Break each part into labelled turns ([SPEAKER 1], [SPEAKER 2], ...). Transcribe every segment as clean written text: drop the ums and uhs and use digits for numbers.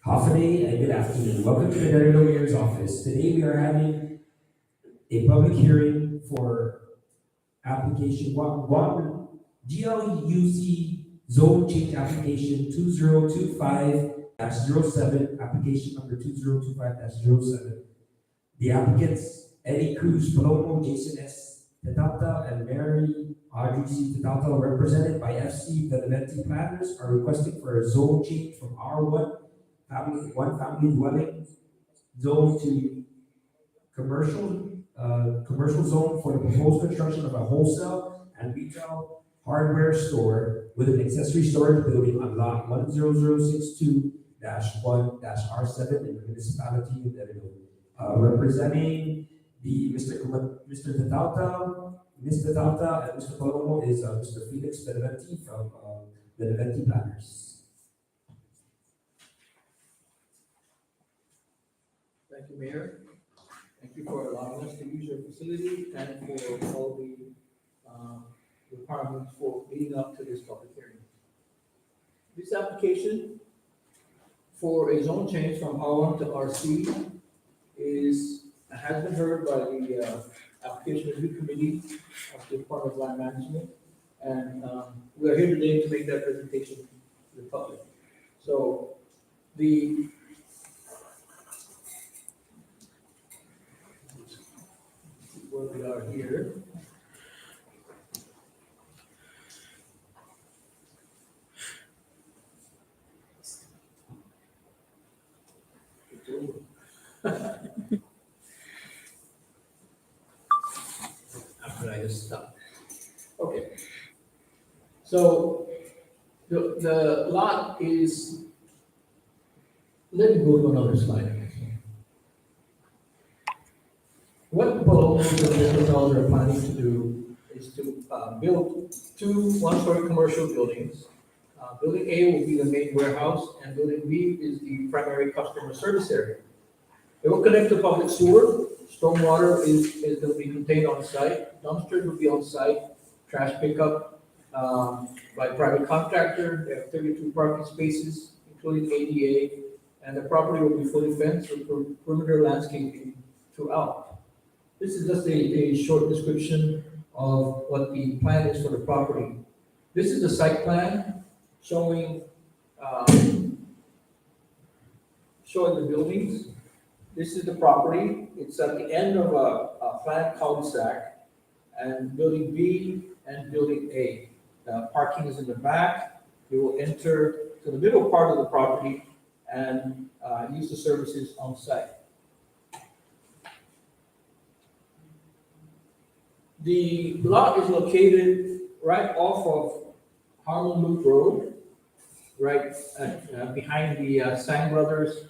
[SPEAKER 1] Half a day and good afternoon. Welcome to the Dededo Mayor's Office. Today we are having a public hearing for application one GLUC Zone Change Application 2025-07, application number 2025-07. The applicants, Cruz Palomo, Jason S. Tedtaotao, and Mary Audrey C. Tedtaotao, represented by FC Benavente planners, are requesting for a zone change from R1 family dwelling zone to commercial zone for the proposed construction of a wholesale and retail hardware store with an accessory storage building on lot 10062-1-R7 in the Municipality of Dededo. Representing the Mr. Tedtaotao, Ms. Tedtaotao, and Mr. Palomo is Mr. Felix Benavente from Benavente Planners.
[SPEAKER 2] Thank you, Mayor. Thank you for allowing us to use your facility and for all the requirements for leading up to this public hearing. This application for a zone change from R1 to RC has been heard by the application review committee of the Department of Land Management, and we are here today to make that presentation to the public. So where we are here. After I just stop. Okay. So the lot is, let me go to another slide. What the Palomos and Tedtaotao are planning to do is to build two one-story commercial buildings. Building A will be the main warehouse, and building B is the primary customer service area. It will connect to public sewer. Stormwater is going to be contained on site. Dumpsters will be on site. Trash pickup by private contractor. They have 32 parking spaces, including ADA, and the property will be fully fenced with perimeter landscaping throughout. This is just a short description of what the plan is for the property. This is the site plan showing the buildings. This is the property. It's at the end of a planned cul-de-sac, and building B and building A. The parking is in the back. You will enter to the middle part of the property and use the services on site. The lot is located right off of Harlem Loop Road, right behind the Sang Brothers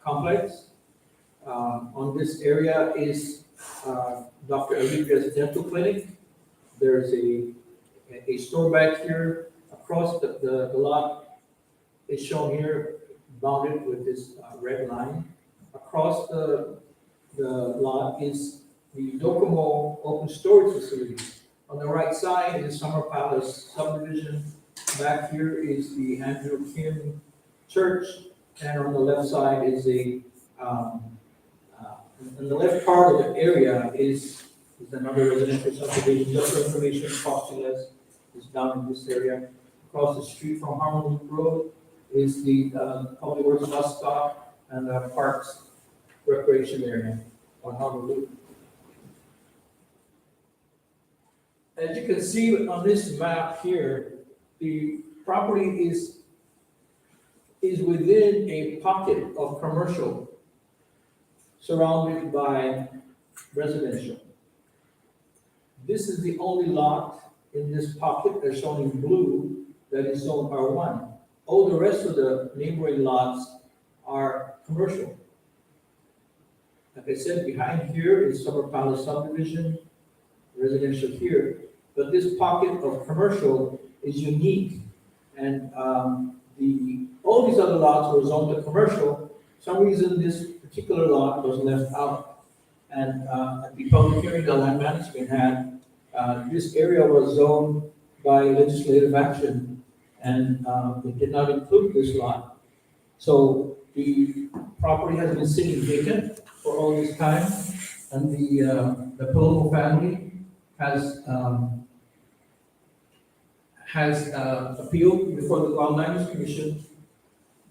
[SPEAKER 2] complex. On this area is Dr. Alivia's dental clinic. There's a store back here. Across the lot is shown here, bounded with this red line. Across the lot is the Docomo open storage facility. On the right side is Summer Palace subdivision. Back here is the Andrew Kim Church, and on the left side is in the left part of the area is another residential subdivision. Just for information, Costulas is down in this area. Across the street from Harlem Loop Road is the Public Works bus stop and the Parks Recreation area on Harlem Loop. As you can see on this map here, the property is within a pocket of commercial surrounded by residential. This is the only lot in this pocket, as shown in blue, that is zone R1. All the rest of the neighboring lots are commercial. Like I said, behind here is Summer Palace subdivision, residential here. But this pocket of commercial is unique, and all these other lots were zoned to commercial. For some reason, this particular lot was left out. And at the public hearing that land management had, this area was zoned by legislative action, and it did not include this lot. So the property has been sitting vacant for all this time, and the Palomo family has appealed before the Land Lands Commission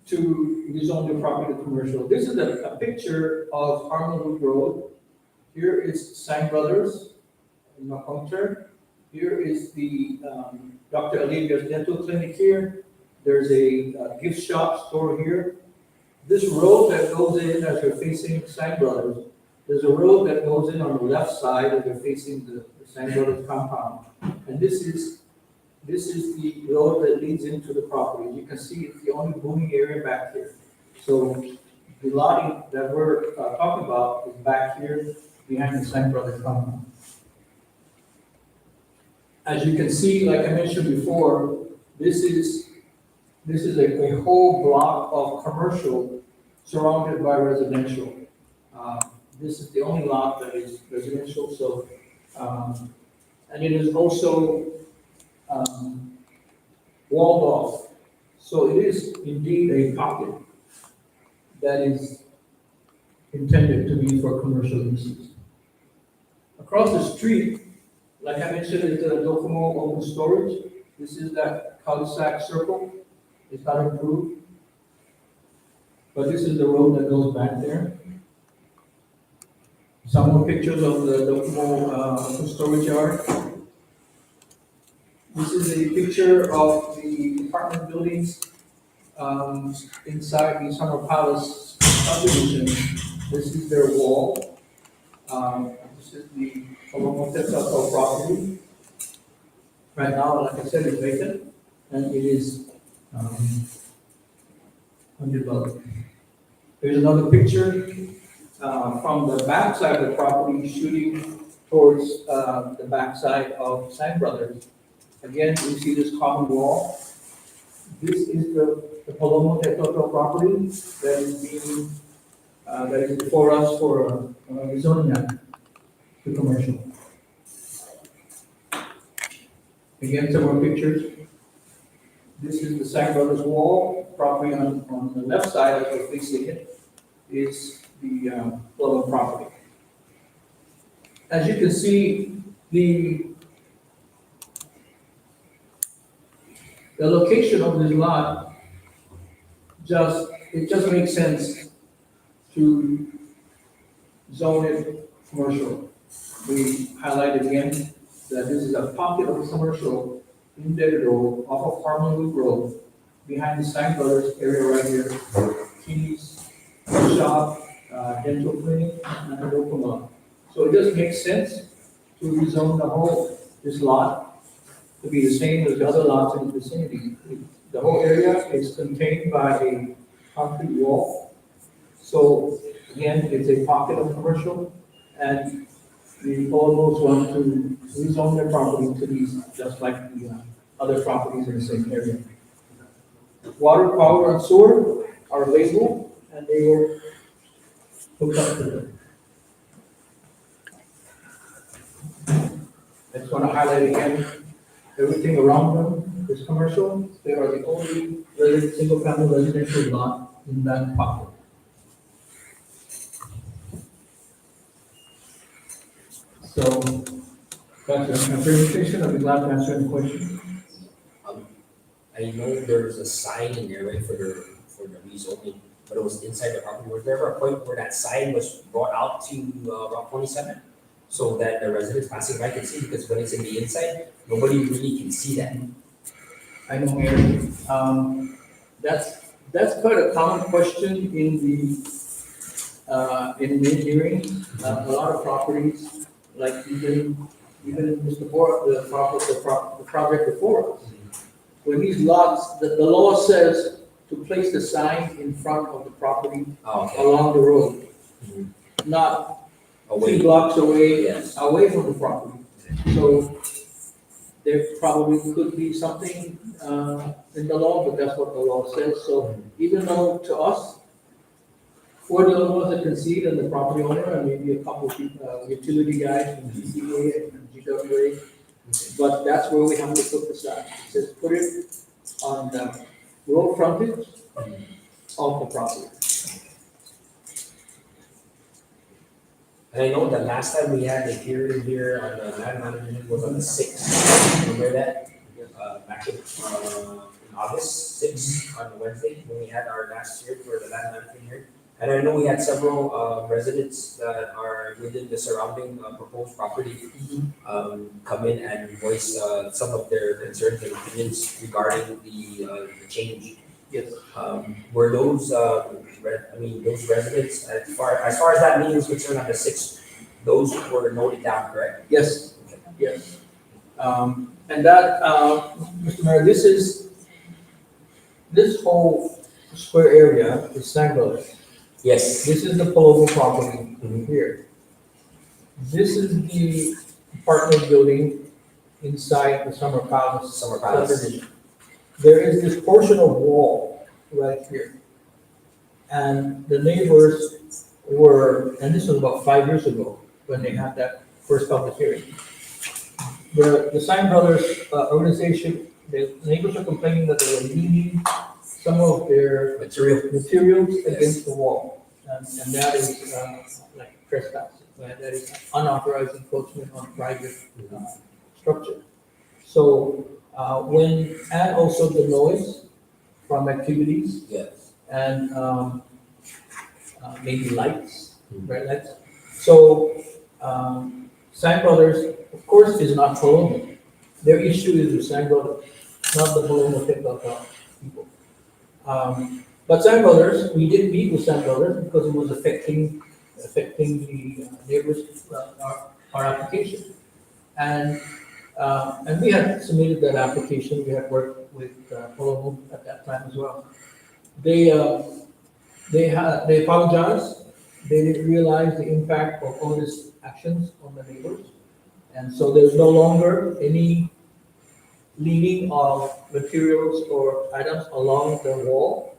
[SPEAKER 2] to rezone the property to commercial. This is a picture of Harmon Loop Road. Here is Sang Brothers in Maconter. Here is the Dr. Olivia's dental clinic here. There's a gift shop store here. This road that goes in as you're facing Sang Brothers, there's a road that goes in on the left side as you're facing the Sang Brothers compound. And this is the road that leads into the property. You can see it's the only booming area back here. So the lot that we're talking about is back here behind the Sang Brothers compound. As you can see, like I mentioned before, this is a whole block of commercial surrounded by residential. This is the only lot that is residential, so, and it is also walled off. So it is indeed a pocket that is intended to be for commercial uses. Across the street, like I mentioned, is the Docomo open storage. This is that cul-de-sac circle. It's not improved. But this is the road that goes back there. Some more pictures of the Docomo open storage yard. This is a picture of the apartment buildings inside the Summer Palace subdivision. This is their wall. This is the Tedtaotao property. Right now, like I said, it's vacant, and it is undeveloped. There's another picture from the back side of the property shooting towards the back side of Sang Brothers. Again, you see this common wall. This is the Palomo Tedtaotao property that is being that is before us for rezoning that to commercial. Again, some more pictures. This is the Sang Brothers wall. Property on the left side, as we're facing it, is the Palomo property. As you can see, the location of this lot it just makes sense to zone it commercial. We highlight again that this is a pocket of commercial in Dededo off of Harmon Loop Road, behind the Sang Brothers area right here. Keys, shop, dental clinic, and a local lot. So it just makes sense to rezone this lot to be the same as the other lots in the vicinity. The whole area is contained by a concrete wall. So again, it's a pocket of commercial, and the Palomos want to rezone their property to be just like the other properties in the same area. Water, power, and sewer are available, and they will hook up to them. I just want to highlight again, everything around them is commercial. They are the only single-family residential lot in that pocket. So that's a presentation. I'll be glad to answer any questions.
[SPEAKER 3] I know there's a sign in there, right, for the rezoning, but it was inside the property. Was there ever a point where that sign was brought out to Route 27? So that the residents passing by can see, because when it's in the inside, nobody really can see that.
[SPEAKER 2] I know, Mary. That's quite a common question in engineering. A lot of properties, like even just before the project before us. When these lots, the law says to place the sign in front of the property along the road, not 2 blocks away, away from the property. So there probably could be something in the law, but that's what the law says. So even though to us, we're the only ones that can see it, and the property owner, and maybe a couple of utility guys from GCA and GWA, but that's where we have to put the sign. It says put it on the road frontage of the property.
[SPEAKER 3] And I know the last time we had a hearing here on the land management was on the 6th. Remember that? Back in August 6th on Wednesday, when we had our last hearing for the land management hearing. And I know we had several residents that are within the surrounding proposed property come in and voice some of their concerns and opinions regarding the change.
[SPEAKER 2] Yes.
[SPEAKER 3] Were those, those residents, as far as that meeting is concerned on the 6th, those were noted down, correct?
[SPEAKER 2] Yes, yes. And that, Mr. Mayor, this whole square area is Sangre.
[SPEAKER 3] Yes.
[SPEAKER 2] This is the Palomo property
[SPEAKER 3] Mhm.
[SPEAKER 2] here. This is the apartment building inside the Summer Palace.
[SPEAKER 3] Summer Palace.
[SPEAKER 2] subdivision. There is this portion of wall right here. And the neighbors were, and this was about 5 years ago when they had that first public hearing. The Sign Brothers organization, the neighbors are complaining that they were leaning some of their materials against the wall. And that is like trespassing, right? That is unauthorized encroachment on private structure. So and also the noise from activities
[SPEAKER 3] Yes.
[SPEAKER 2] and maybe lights, bright lights. So Sign Brothers, of course, is not Palomo. Their issue is the Sign Brothers, not the Palomo Tedtaotao people. But Sign Brothers, we did meet with Sign Brothers because it was affecting the neighbors, our application. And we had submitted that application. We had worked with Palomo at that time as well. They apologized. They didn't realize the impact of all these actions on the neighbors. And so there's no longer any leaning of materials or items along the wall.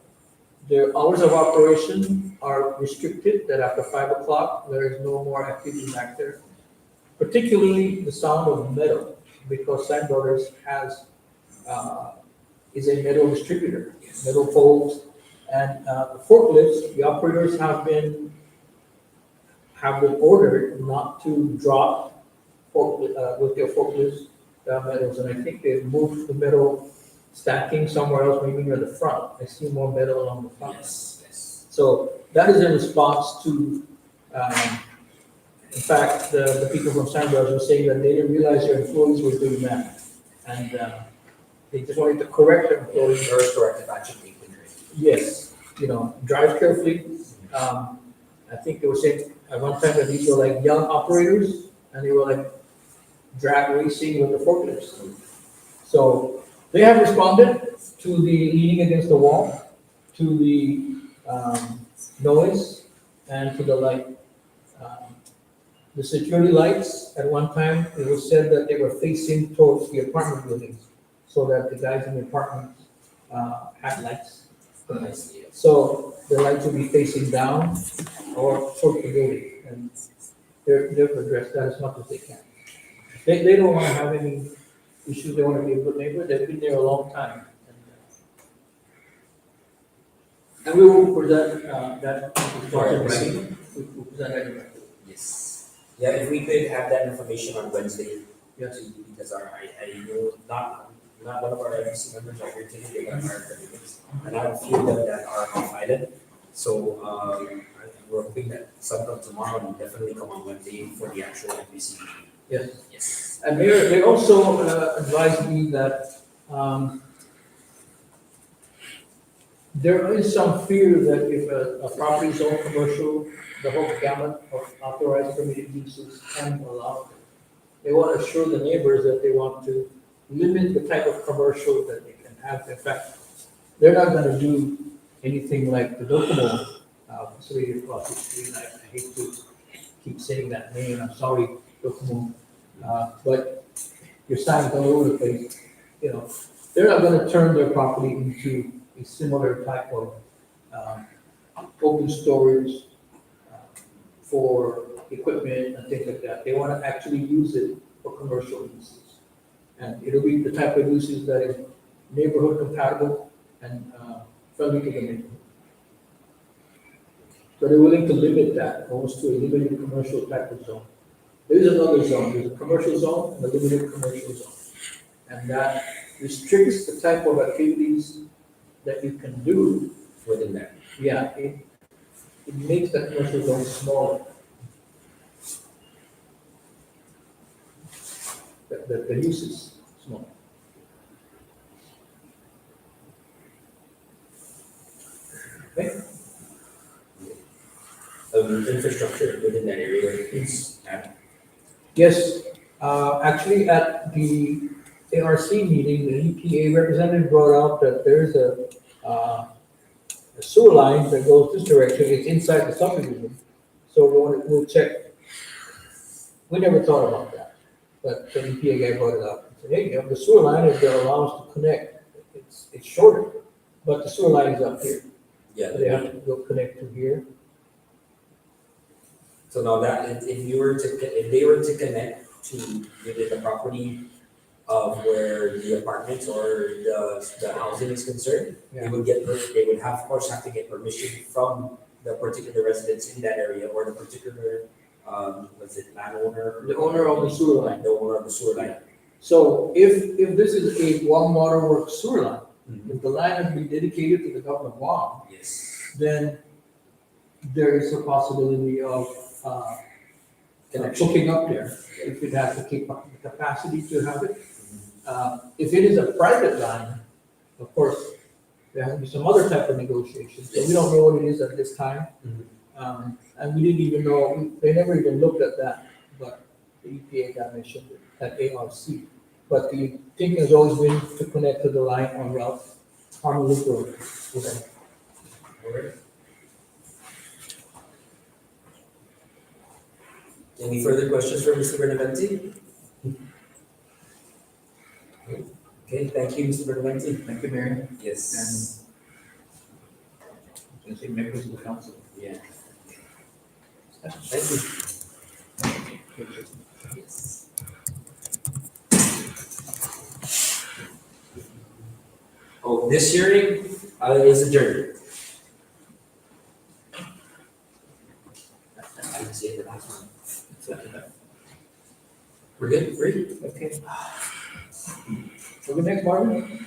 [SPEAKER 2] Their hours of operation are restricted, that after 5 o'clock, there is no more activity back there. Particularly the sound of metal, because Sign Brothers is a metal distributor, metal poles, and the forklifts, the operators have been ordered not to drop with their forklifts metals, and I think they've moved the metal stacking somewhere else, maybe near the front. I see more metal along the front.
[SPEAKER 3] Yes.
[SPEAKER 2] So that is in response to, in fact, the people from San Bros were saying that they didn't realize their employees were doing that, and they just wanted to correct their employees.
[SPEAKER 3] There is corrective action being taken.
[SPEAKER 2] Yes, drive carefully. I think they were saying at one time that these were like young operators, and they were like drag racing with the forklifts. So they have responded to the leaning against the wall, to the noise, and to the light. The security lights, at one time, it was said that they were facing towards the apartment buildings, so that the guys in the apartments had lights. So the lights will be facing down or towards the building, and they've addressed that as much as they can. They don't want to have any issues. They want to be a good neighbor. They've been there a long time. And we will present that.
[SPEAKER 3] Right.
[SPEAKER 2] We will present that in writing.
[SPEAKER 3] Yes. Yeah, if we could have that information on Wednesday.
[SPEAKER 2] Yes.
[SPEAKER 3] Because I know not one of our FC members are here today, they got hired for meetings. And I have a few of them that are off island. So we're hoping that some come tomorrow and definitely come on Wednesday for the actual NPC.
[SPEAKER 2] Yes.
[SPEAKER 3] Yes.
[SPEAKER 2] And they also advised me that there is some fear that if a property is owned commercial, the whole gamut of authorized permitted uses can be allowed. They want to assure the neighbors that they want to limit the type of commercial that they can have. In fact, they're not going to do anything like the Docomo facility across the street. I hate to keep saying that name. I'm sorry, Docomo. But your signs all over the place. They're not going to turn their property into a similar type of open storage for equipment and things like that. They want to actually use it for commercial uses. And it'll be the type of uses that is neighborhood compatible and friendly to the neighborhood. So they're willing to limit that almost to a limited commercial type of zone. There is another zone, there's a commercial zone and a limited commercial zone. And that restricts the type of activities that you can do.
[SPEAKER 3] Within that.
[SPEAKER 2] Yeah, it makes the commercial zone smaller. The use is small. Okay,
[SPEAKER 3] Infrastructure within that area is at,
[SPEAKER 2] yes, actually at the ARC meeting, the EPA representative brought out that there's a sewer line that goes this direction, it's inside the subdivision. So we'll check. We never thought about that, but the EPA guy brought it up. He said, hey, you have the sewer line, if they'll allow us to connect, it's shorter, but the sewer line is up here.
[SPEAKER 3] yeah.
[SPEAKER 2] So they have to go connect to here.
[SPEAKER 3] So now that, if they were to connect to within the property of where the apartments or the housing is concerned, they would of course have to get permission from the particular residents in that area or the particular, landowner?
[SPEAKER 2] The owner of the sewer line.
[SPEAKER 3] The owner of the sewer line.
[SPEAKER 2] So if this is a Guam Water Works sewer line,
[SPEAKER 3] Mhm.
[SPEAKER 2] if the land has been dedicated to the government of Guam,
[SPEAKER 3] Yes.
[SPEAKER 2] then there is a possibility of
[SPEAKER 3] Connection.
[SPEAKER 2] hooking up there, if it has the capacity to have it. If it is a private line, of course, there has to be some other type of negotiation, so we don't know what it is at this time.
[SPEAKER 3] Mhm.
[SPEAKER 2] And we didn't even know, they never even looked at that, but the EPA got mentioned at ARC. But the thinking has always been to connect to the line on Route Harmon Loop Road.
[SPEAKER 3] Okay. All right. Any further questions for Mr. Benavente? Okay, thank you, Mr. Benavente.
[SPEAKER 2] Thank you, Mary.
[SPEAKER 3] Yes.
[SPEAKER 2] And say members of the council.
[SPEAKER 3] Yeah. Thank you. Yes. Oh, this hearing is adjourned. I didn't see it the last one. We're good, free?
[SPEAKER 2] Okay. So the next, Marvin?